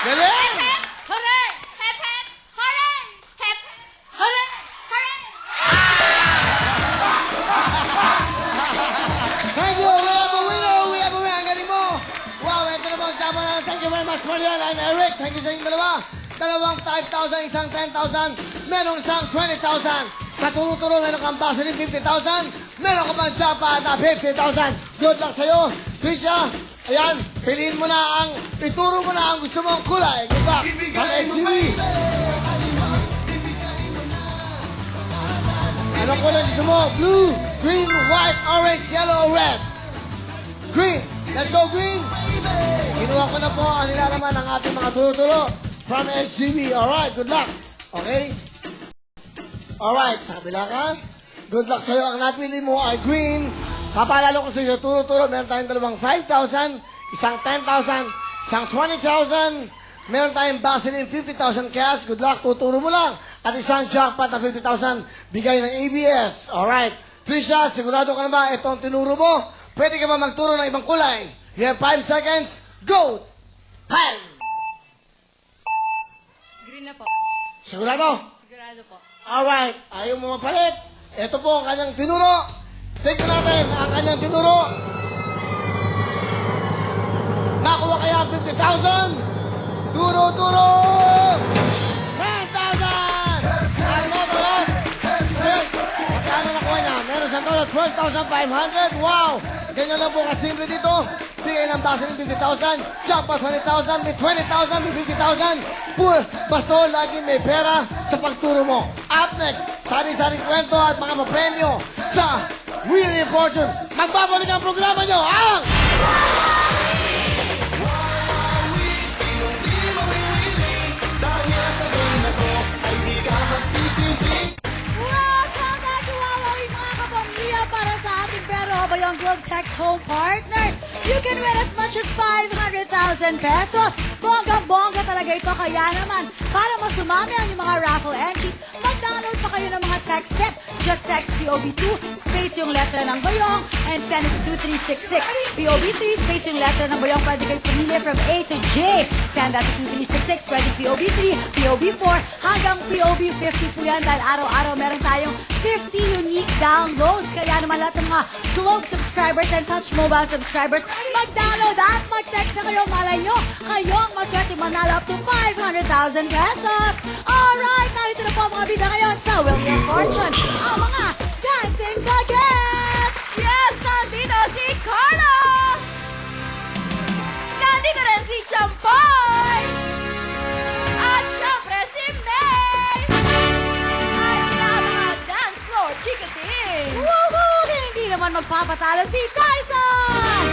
Galing! Hooray! Hep, hep, hooray! Hep, Hooray! hooray! Thank you! We have a winner! We have a winner! Ang galing mo! Wow, ito na po ang tama na. Thank you very much, Marian and Eric. Thank you sa inyong dalawa. Dalawang 5,000, isang 10,000, merong isang 20,000. Sa turo-turo, meron kang basa ng 50,000. Meron ka pang jackpot na 50,000. Good luck sa'yo. Trisha, ayan, piliin mo na ang, ituro mo na ang gusto mong kulay. Good luck. From SUV. Anong kulay gusto mo? Blue, green, white, orange, yellow, or red? Green. Let's go, green. Kinuha ko na po ang nilalaman ng ating mga turo-turo from SGB. Alright, good luck. Okay? Alright, sa kabila ka. Good luck sa'yo. Ang napili mo ay green. Papalalo ko sa iyo, turo-turo. Meron tayong dalawang 5,000, isang 10,000, isang 20,000. Meron tayong Vaseline 50,000 cash. Good luck, tuturo mo lang. At isang jackpot na 50,000 bigay ng ABS. Alright. Trisha, sigurado ka na ba ito ang tinuro mo? Pwede ka ba magturo ng ibang kulay? You have 5 seconds. Go! Time! Green na po. Sigurado? Sigurado po. Alright. Ayaw mo mapalit. Ito po ang kanyang tinuro. Tignan natin ang kanyang tinuro. Nakuha kaya ang 50,000? Turo-turo! 10,000! Ang moto lang. Magkano nakuha niya? Meron siyang total 12,500. Wow! Ganyan lang po kasimple dito. Bigay ng base ng 50,000. Jackpot 20,000. May 20,000. May 50,000. Basta lagi may pera sa pagturo mo. Up next, sari-saring kwento at mga mapremyo sa Wheel of Fortune. Magbabalik ang programa nyo ang... Welcome back to Wawawi mga kapamilya para sa ating Pero Bayang Globe Text Home Partners. You can win as much as 500,000 pesos. Bonggang-bongga talaga ito. Kaya naman, para mas lumami ang mga raffle entries, mag-download pa kayo ng mga text step. Just text POB2, space yung letra ng bayong, and send it to 2366. POB3, space yung letra ng bayong. Pwede kayo pumili from A to J. Send that to 2366. Pwede POB3, POB4, hanggang POB50 po yan. Dahil araw-araw meron tayong 50 unique downloads. Kaya naman lahat ng mga Globe subscribers and Touch Mobile subscribers, mag-download at mag-text na kayo. Malay nyo, kayo ang maswerte manalo up to 500,000 pesos. Alright, narito na po ang mga bida ngayon sa Wheel of Fortune. Ang mga Dancing Bagets! Yes, nandito si Carlo! Nandito rin si Champoy! At syempre si May! At sila mga dance floor chikating! Woohoo! Hindi naman magpapatalo si Tyson!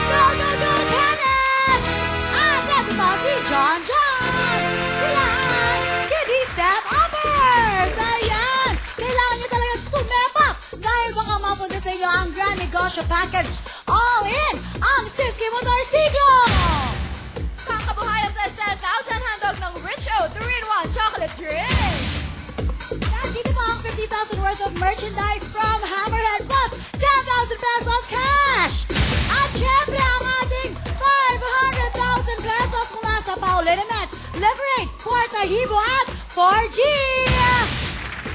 Go, go, go, Kenneth! At eto pa si John John! Sila ang Kiddie Step Uppers! Ayan! Kailangan nyo talaga stumep up dahil baka mapunta sa inyo ang Grand Negosyo Package. All in! Ang Sinsky Motorsiklo! Kakabuhayan sa 10,000 handog ng Rich O 3-in-1 chocolate drink! Nandito pa ang 50,000 worth of merchandise from Hammerhead plus 10,000 pesos cash! At syempre ang ating 500,000 pesos mula sa Paulinement, Liberate, Quartahibo at 4G!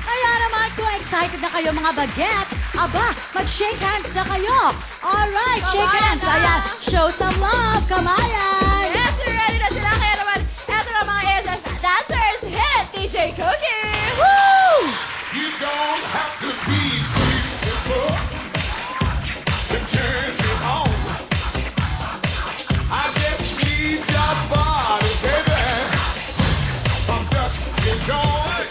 Kaya naman kung excited na kayo mga bagets, aba, mag-shake hands na kayo! Alright, shake hands! Ayan, show some love! Kamayan! Yes, ready na sila. Kaya naman, eto na mga ASS dancers. Hit it, DJ Cookie! Woo! You don't have to be beautiful to turn me on. I just need your body, baby. I'm just getting going.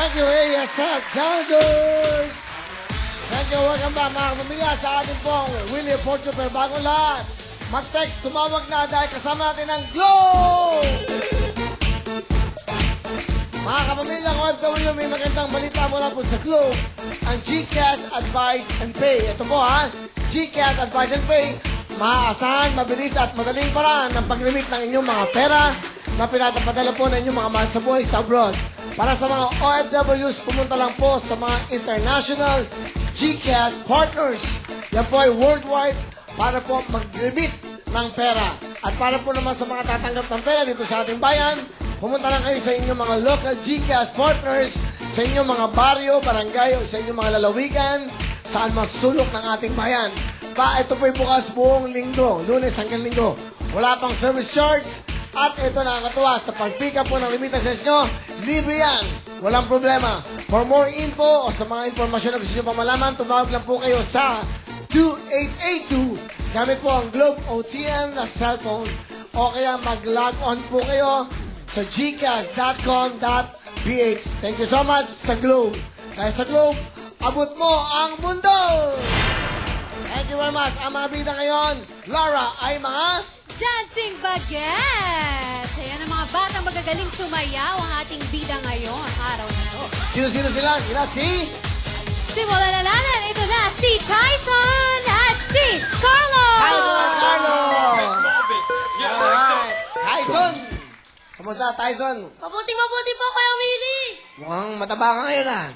Thank you, ASF Challengers! Thank you, welcome back mga kapamilya sa ating pong Willie Porto. Pero bagong lahat, mag-text, tumawag na dahil kasama natin ang Glow! Mga kapamilya ng OFW, may magandang balita mula po sa Globe, ang GCash Advice and Pay. Ito po ha, GCash Advice and Pay, maaasahan, mabilis at madaling paraan ng pag-remit ng inyong mga pera na pinatapadala po ng inyong mga mahal sa buhay sa abroad. Para sa mga OFWs, pumunta lang po sa mga international GCash partners. Yan po ay worldwide para po mag-remit ng pera. At para po naman sa mga tatanggap ng pera dito sa ating bayan, pumunta lang kayo sa inyong mga local GCash partners, sa inyong mga baryo, barangay, o sa inyong mga lalawigan, saan masulok ng ating bayan. Ito po'y bukas buong linggo, Lunes hanggang linggo. Wala pang service charge, at ito nakakatuwa, sa pag-pick up po ng remittances nyo, libre yan. Walang problema. For more info o sa mga informasyon na gusto nyo pa malaman, tumawag lang po kayo sa 2882 gamit po ang Globe OTM na cellphone o kaya mag-log on po kayo sa gcash.com.ph. Thank you so much sa Globe. Dahil sa Globe, abot mo ang mundo! Thank you very much. Ang mga bida ngayon, Laura, ay mga... Dancing Bagets! Ayan ang mga batang magagaling sumayaw ang ating bida ngayon, araw na to. Sino-sino sila? Sila si... Simulan na natin, ito na si Tyson at si Carlo! Tyson Carlo! Alright. Tyson! Kamusta, Tyson? Mabuti po, Kuya Willie. Mukhang mataba ka ngayon, ah.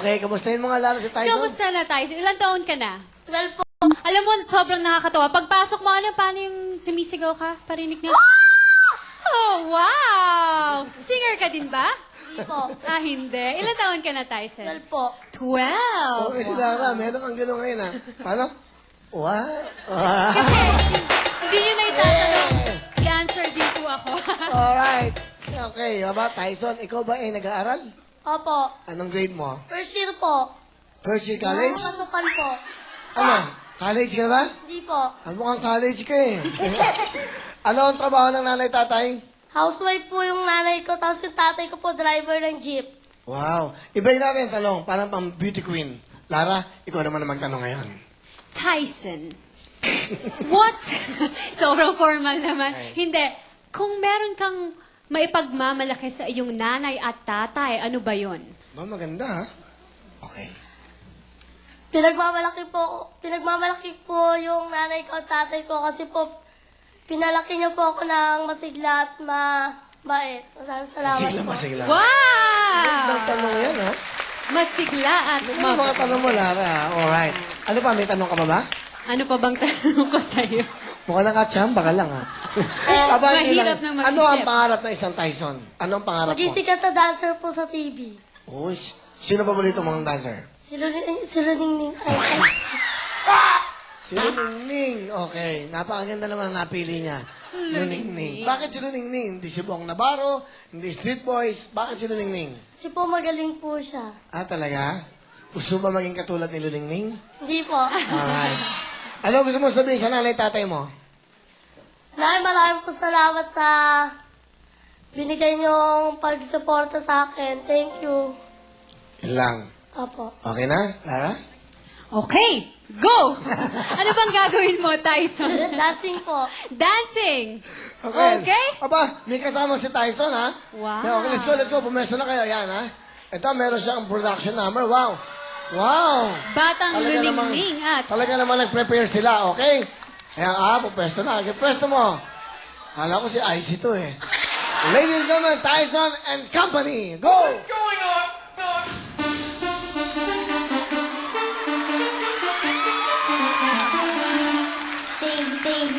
Okay, kamustahin mo nga lalo si Tyson? Kamusta na, Tyson? Ilang taon ka na? 12 po. Alam mo, sobrang nakakatawa. Pagpasok mo, paano yung sumisigaw ka? Parinig na? Oh, wow! Singer ka din ba? Hindi po. Hindi. Ilang taon ka na, Tyson? 12 po. 12! Okay, si Lara, meron kang gano'n ngayon, ah. Paano? What? Kasi, hindi nyo na itatanong. Dancer din po ako. Alright. Okay, aba, Tyson, ikaw ba ay nag-aaral? Opo. Anong grade mo? First year po. First year college? Nakasukan po. Ano? College ka ba? Hindi po. Mukhang college ka eh. Ano ang trabaho ng nanay tatay? Housewife po yung nanay ko, tapos yung tatay ko po driver ng jeep. Wow. Ibayin natin ang tanong, parang pang beauty queen. Lara, ikaw naman ang magtanong ngayon. Tyson. What? Sobrang formal naman. Hindi. Kung meron kang maipagmamalaki sa iyong nanay at tatay, ano ba yon? Ba, maganda ha? Okay. Pinagmamalaki po yung nanay ko at tatay ko kasi po pinalaki niyo po ako ng masigla at mabait. Maraming salamat Masigla, po. masigla. Wow! Ang tanong yan ha? Masigla at Ano yung mga tanong mo, Lara? Alright. Ano pa, may tanong ka pa ba? Ano pa bang tanong ko sa'yo? Mukha nakachamba ka lang ha? Aba, hindi mahirap lang. na mag-isip. Ano ang pangarap ng isang Tyson? Ano ang pangarap mo? Maging sikat na dancer po sa TV. Uy, sino ba ulit mga dancer? Sila Ningning. Si Luningning. Okay. Napakaganda naman ang napili niya. Luningning. Bakit si Luningning? Hindi si Bong Navarro, hindi Street Boys. Bakit si Luningning? Kasi po magaling po siya. Ah, talaga? Gusto ba maging katulad ni Luningning? Hindi po. Alright. Ano gusto mo sabihin sa nanay tatay mo? Maraming po salamat sa binigay niyong pagsuporta sa akin. Thank you. Yun lang. Opo. Okay na, Lara? Okay, go! Ano bang gagawin mo, Tyson? Dancing po. Dancing! Okay. Okay? Aba, may kasama si Tyson, ha? Wow. Yeah, okay, let's go. Pumesto na kayo. Yan, ha? Ito, meron siyang production number. Wow. Wow. Batang luningning at... Talaga naman nag-prepare sila, okay? Kaya pupesto na. Okay, pwesto mo. Kala ko si Icy to, eh. Ladies and gentlemen, Tyson and Company. Go! Going on. Ding, ding.